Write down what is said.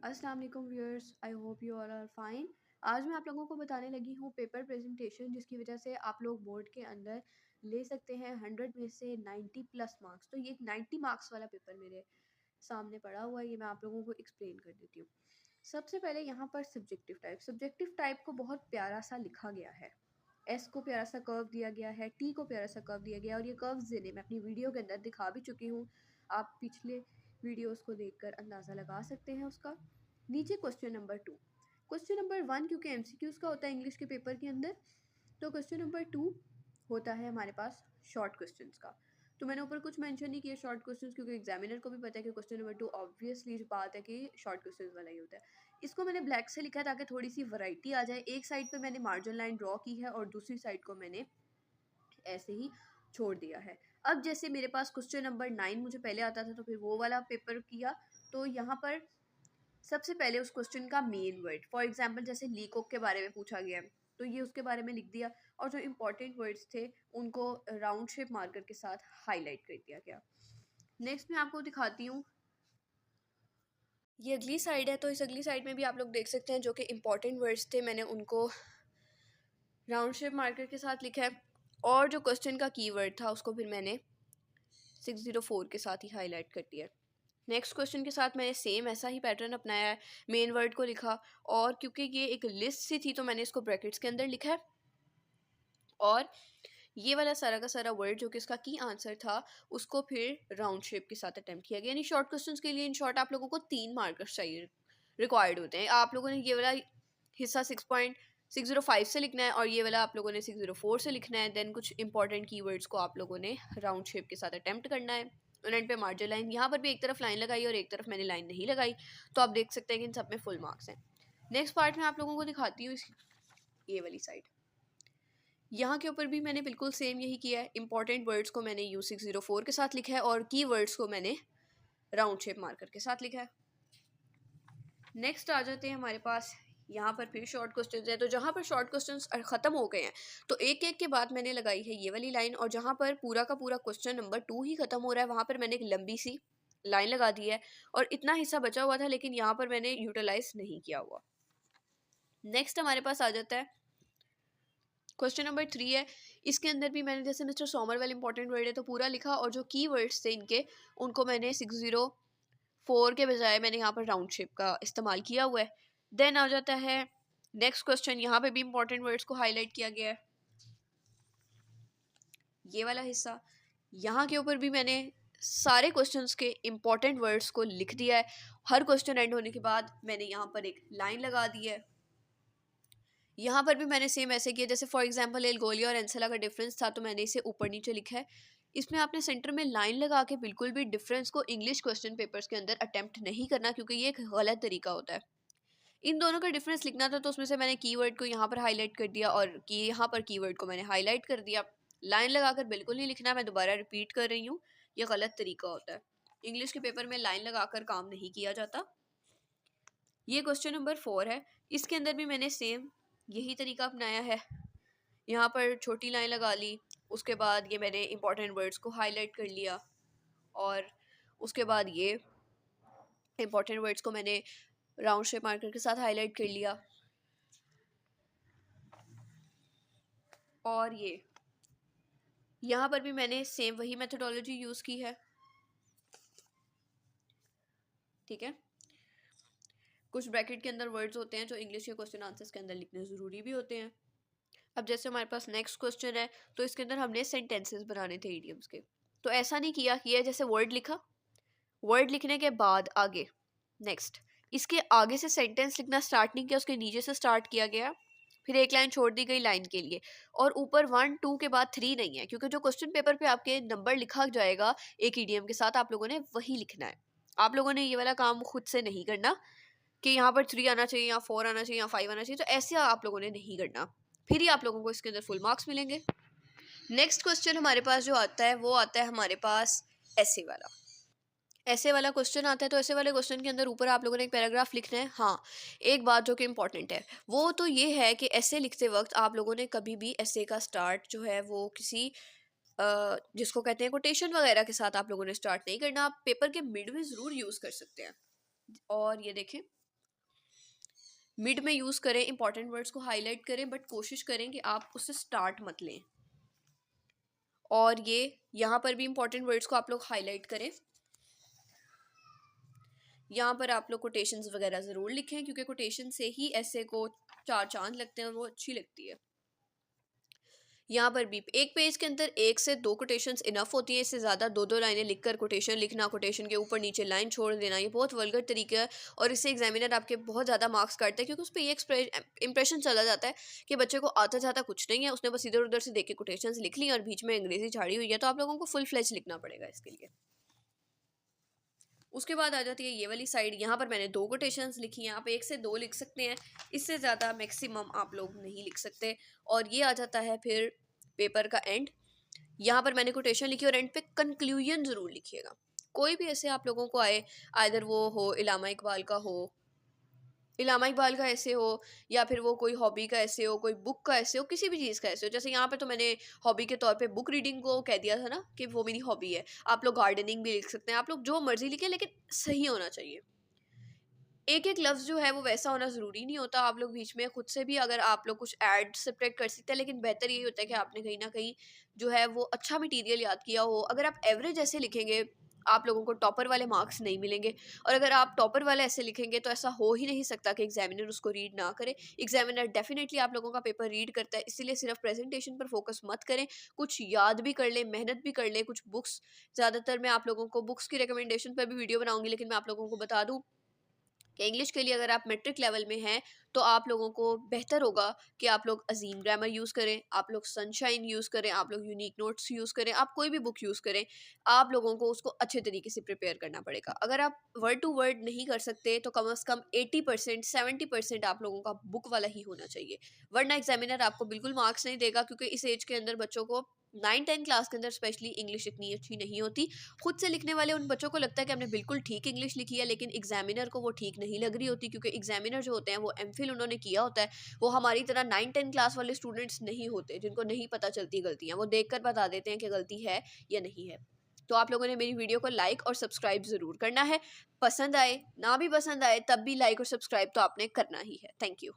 अस्सलाम वालेकुम viewers, I hope you all are fine. आज मैं आप लोगों को बताने लगी हूँ पेपर प्रेजेंटेशन, जिसकी वजह से आप लोग बोर्ड के अंदर ले सकते हैं 100 में से 90 प्लस मार्क्स। तो ये 90 मार्क्स वाला पेपर मेरे सामने पड़ा हुआ है, ये मैं आप लोगों को एक्सप्लेन कर देती हूँ। सबसे पहले यहाँ पर सब्जेक्टिव टाइप को बहुत प्यारा सा लिखा गया है। एस को प्यारा सा कर्व दिया गया है, टी को प्यारा सा कर्व दिया गया है, और ये कर्व्स देने मैं अपनी वीडियो के अंदर दिखा भी चुकी हूँ। आप पिछले वीडियोस को देखकर अंदाज़ा लगा सकते हैं उसका। नीचे क्वेश्चन नंबर 2, क्वेश्चन नंबर 1 क्योंकि एमसीक्यूज का होता है इंग्लिश के पेपर के अंदर, तो क्वेश्चन नंबर 2 होता है हमारे पास शॉर्ट क्वेश्चंस का। तो मैंने ऊपर कुछ मेंशन नहीं किया शॉर्ट क्वेश्चंस, क्योंकि एग्जामिनर को भी पता है कि क्वेश्चन नंबर 2 ऑब्वियसली जो बात है कि शॉर्ट क्वेश्चंस वाला ही होता है। इसको मैंने ब्लैक से लिखा है ताकि थोड़ी सी वैरायटी आ जाए। एक साइड पे मैंने मार्जिन लाइन ड्रॉ की है और दूसरी साइड को मैंने ऐसे ही छोड़ दिया है। अब जैसे मेरे पास क्वेश्चन नंबर 9 मुझे पहले आता था, तो फिर वो वाला पेपर किया। तो यहाँ पर सबसे पहले उस क्वेश्चन का मेन वर्ड, फॉर एग्जांपल जैसे लीकोक के बारे में पूछा गया है तो ये उसके बारे में लिख दिया, और जो इम्पोर्टेंट वर्ड्स थे उनको राउंड शेप मार्कर के साथ हाईलाइट कर दिया गया। नेक्स्ट मैं आपको दिखाती हूँ, ये अगली साइड है। तो इस अगली साइड में भी आप लोग देख सकते हैं जो कि इम्पोर्टेंट वर्ड्स थे, मैंने उनको राउंड शेप मार्कर के साथ लिखा है, और जो क्वेश्चन का कीवर्ड था उसको फिर मैंने 604 के साथ ही हाईलाइट कर दिया। नेक्स्ट क्वेश्चन के साथ मैंने सेम ऐसा ही पैटर्न अपनाया है, मेन वर्ड को लिखा, और क्योंकि ये एक लिस्ट सी थी तो मैंने इसको ब्रैकेट्स के अंदर लिखा है, और ये वाला सारा का सारा वर्ड जो कि इसका की आंसर था उसको फिर राउंड शेप के साथ अटेम्प्ट किया गया। यानी शॉर्ट क्वेश्चंस के लिए इन शॉर्ट आप लोगों को 3 मार्कर्स चाहिए, रिक्वायर्ड होते हैं। आप लोगों ने ये वाला हिस्सा 6.605 से लिखना है और ये वाला आप लोगों ने 604 से लिखना है। देन कुछ इंपॉर्टेंट कीवर्ड्स को आप लोगों ने राउंड शेप के साथ अटेम्प्ट करना है। और एंड पे मार्जिन लाइन, यहाँ पर भी एक तरफ लाइन लगाई और एक तरफ मैंने लाइन नहीं लगाई, तो आप देख सकते हैं कि इन सब में फुल मार्क्स हैं। नेक्स्ट पार्ट में आप लोगों को दिखाती हूँ ये वाली साइड। यहाँ के ऊपर भी मैंने बिल्कुल सेम यही किया है। इंपॉर्टेंट वर्ड्स को मैंने U604 के साथ लिखा है और की वर्ड्स को मैंने राउंड शेप मार्कर के साथ लिखा है। नेक्स्ट आ जाते हैं हमारे पास, यहाँ पर फिर शॉर्ट क्वेश्चंस हैं। तो जहाँ पर शॉर्ट क्वेश्चंस ख़त्म हो गए हैं तो एक एक के बाद मैंने लगाई है ये वाली लाइन, और जहाँ पर पूरा का पूरा क्वेश्चन नंबर 2 ही ख़त्म हो रहा है वहाँ पर मैंने एक लंबी सी लाइन लगा दी है, और इतना हिस्सा बचा हुआ था लेकिन यहाँ पर मैंने यूटिलाइज नहीं किया हुआ। नेक्स्ट हमारे पास आ जाता है क्वेश्चन नंबर 3 है। इसके अंदर भी मैंने जैसे मिस्टर सोमर वाले इंपॉर्टेंट वर्ड है तो पूरा लिखा, और जो की वर्ड्स थे इनके उनको मैंने 604 के बजाय मैंने यहाँ पर राउंड शेप का इस्तेमाल किया हुआ है। देन आ जाता है नेक्स्ट क्वेश्चन, यहाँ पे भी इंपॉर्टेंट वर्ड्स को हाईलाइट किया गया है, ये वाला हिस्सा। यहाँ के ऊपर भी मैंने सारे क्वेश्चंस के इंपॉर्टेंट वर्ड्स को लिख दिया है। हर क्वेश्चन एंड होने के बाद मैंने यहाँ पर एक लाइन लगा दी है। यहाँ पर भी मैंने सेम ऐसे किया, जैसे फॉर एग्जांपल एल्गोलिया और एंसेला का डिफरेंस था तो मैंने इसे ऊपर नीचे लिखा है। इसमें आपने सेंटर में लाइन लगा के बिल्कुल भी डिफरेंस को इंग्लिश क्वेश्चन पेपर्स के अंदर अटेम्प्ट नहीं करना, क्योंकि ये एक गलत तरीका होता है। इन दोनों का डिफरेंस लिखना था तो उसमें से मैंने कीवर्ड को यहाँ पर हाईलाइट कर दिया और यहाँ पर कीवर्ड को मैंने हाईलाइट कर दिया। लाइन लगाकर बिल्कुल नहीं लिखना, मैं दोबारा रिपीट कर रही हूँ, ये गलत तरीका होता है। इंग्लिश के पेपर में लाइन लगाकर काम नहीं किया जाता। ये क्वेश्चन नंबर 4 है, इसके अंदर भी मैंने सेम यही तरीका अपनाया है। यहाँ पर छोटी लाइन लगा ली, उसके बाद ये मैंने इंपॉर्टेंट वर्ड्स को हाईलाइट कर लिया, और उसके बाद ये इंपॉर्टेंट वर्ड्स को मैंने राउंड शेप मार्कर के साथ हाईलाइट कर लिया, और ये यहाँ पर भी मैंने सेम वही मेथोडोलॉजी यूज़ की है। ठीक है, कुछ ब्रैकेट के अंदर वर्ड्स होते हैं जो इंग्लिश के क्वेश्चन आंसर्स के अंदर लिखने ज़रूरी भी होते हैं। अब जैसे हमारे पास नेक्स्ट क्वेश्चन है तो इसके अंदर हमने सेंटेंसेस बनाने थे इडियम्स के। तो ऐसा नहीं किया जैसे वर्ड लिखा, वर्ड लिखने के बाद आगे नेक्स्ट, इसके आगे से सेंटेंस लिखना स्टार्ट नहीं किया, उसके नीचे से स्टार्ट किया गया, फिर एक लाइन छोड़ दी गई लाइन के लिए, और ऊपर 1 2 के बाद 3 नहीं है, क्योंकि जो क्वेश्चन पेपर पे आपके नंबर लिखा जाएगा एक ईडीएम के साथ आप लोगों ने वही लिखना है। आप लोगों ने ये वाला काम खुद से नहीं करना कि यहाँ पर 3 आना चाहिए, यहाँ 4 आना चाहिए, यहाँ 5 आना चाहिए, तो ऐसे आप लोगों ने नहीं करना, फिर ही आप लोगों को इसके अंदर फुल मार्क्स मिलेंगे। नेक्स्ट क्वेश्चन हमारे पास जो आता है वो आता है हमारे पास ऐसे वाला। ऐसे वाला क्वेश्चन आता है तो ऐसे वाले क्वेश्चन के अंदर ऊपर आप लोगों ने एक पैराग्राफ लिखना है। हाँ, एक बात जो कि इम्पॉर्टेंट है वो तो ये है कि ऐसे लिखते वक्त आप लोगों ने कभी भी ऐसे का स्टार्ट जो है वो किसी जिसको कहते हैं कोटेशन वगैरह के साथ आप लोगों ने स्टार्ट नहीं करना। आप पेपर के मिड में ज़रूर यूज़ कर सकते हैं। और ये देखें, मिड में यूज़ करें, इंपॉर्टेंट वर्ड्स को हाईलाइट करें, बट कोशिश करें कि आप उससे स्टार्ट मत लें। और ये यहाँ पर भी इंपॉर्टेंट वर्ड्स को आप लोग हाईलाइट करें। यहाँ पर आप लोग कोटेशंस वगैरह ज़रूर लिखें, क्योंकि कोटेशन से ही ऐसे को चार चांद लगते हैं और वो अच्छी लगती है। यहाँ पर भी एक पेज के अंदर 1 से 2 कोटेशंस इनफ होती हैं, इससे ज़्यादा 2-2 लाइनें लिखकर कोटेशन लिखना, कोटेशन के ऊपर नीचे लाइन छोड़ देना, ये बहुत वल्गर तरीका है और इससे एग्जामिनर आपके बहुत ज़्यादा मार्क्स काटता है, क्योंकि उस पर ये इंप्रेशन चला जाता है कि बच्चे को आता जाता कुछ नहीं है, उसने बस इधर उधर से देख के कोटेशंस लिख ली और बीच में अंग्रेजी झाड़ी हुई है। तो आप लोगों को फुल फ्लेज लिखना पड़ेगा इसके लिए। उसके बाद आ जाती है ये वाली साइड। यहाँ पर मैंने 2 कोटेशंस लिखी हैं, आप 1 से 2 लिख सकते हैं, इससे ज़्यादा मैक्सिमम आप लोग नहीं लिख सकते। और ये आ जाता है फिर पेपर का एंड। यहाँ पर मैंने कोटेशन लिखी और एंड पे कंक्लूजन ज़रूर लिखिएगा। कोई भी ऐसे आप लोगों को आए, आइदर वो हो इलामा इकबाल का हो, इलामा इकबाल का ऐसे हो, या फिर वो कोई हॉबी का ऐसे हो, कोई बुक का ऐसे हो, किसी भी चीज़ का ऐसे हो। जैसे यहाँ पे तो मैंने हॉबी के तौर पे बुक रीडिंग को कह दिया था ना कि वो मेरी हॉबी है। आप लोग गार्डनिंग भी लिख सकते हैं, आप लोग जो मर्जी लिखें, लेकिन सही होना चाहिए। एक एक लफ्ज़ जो है वो वैसा होना ज़रूरी नहीं होता। आप लोग बीच में खुद से भी अगर आप लोग कुछ ऐड सब्ट्रैक्ट कर सकते हैं, लेकिन बेहतर यही होता है कि आपने कहीं ना कहीं जो है वो अच्छा मटेरियल याद किया हो। अगर आप एवरेज ऐसे लिखेंगे, आप लोगों को टॉपर वाले मार्क्स नहीं मिलेंगे। और अगर आप टॉपर वाले ऐसे लिखेंगे तो ऐसा हो ही नहीं सकता कि एग्जामिनर उसको रीड ना करे। एग्जामिनर डेफिनेटली आप लोगों का पेपर रीड करता है, इसीलिए सिर्फ प्रेजेंटेशन पर फोकस मत करें, कुछ याद भी कर लें, मेहनत भी कर लें। कुछ बुक्स, ज़्यादातर मैं आप लोगों को बुक्स की रिकमेंडेशन पर भी वीडियो बनाऊंगी, लेकिन मैं आप लोगों को बता दूं कि इंग्लिश के लिए अगर आप मैट्रिक लेवल में हैं तो आप लोगों को बेहतर होगा कि आप लोग अजीम ग्रामर यूज़ करें, आप लोग सनशाइन यूज़ करें, आप लोग यूनिक नोट्स यूज़ करें, आप कोई भी बुक यूज़ करें। आप लोगों को उसको अच्छे तरीके से प्रिपेयर करना पड़ेगा। अगर आप वर्ड टू वर्ड नहीं कर सकते तो कम से कम 80% 70% आप लोगों का बुक वाला ही होना चाहिए, वरना एग्जामिनर आपको बिल्कुल मार्क्स नहीं देगा। क्योंकि इस एज के अंदर बच्चों को 9-10 क्लास के अंदर स्पेशली इंग्लिश इतनी अच्छी नहीं होती। खुद से लिखने वाले उन बच्चों को लगता है कि हमने बिल्कुल ठीक इंग्लिश लिखी है, लेकिन एग्जामिनर को वो ठीक नहीं लग रही होती, क्योंकि एग्जामिनर जो होते हैं वो एमफिल उन्होंने किया होता है। वो हमारी तरह 9-10 क्लास वाले स्टूडेंट्स नहीं होते जिनको नहीं पता चलती गलतियाँ, वो देख कर बता देते हैं कि गलती है या नहीं है। तो आप लोगों ने मेरी वीडियो को लाइक और सब्सक्राइब ज़रूर करना है। पसंद आए ना भी पसंद आए तब भी लाइक और सब्सक्राइब तो आपने करना ही है। Thank you.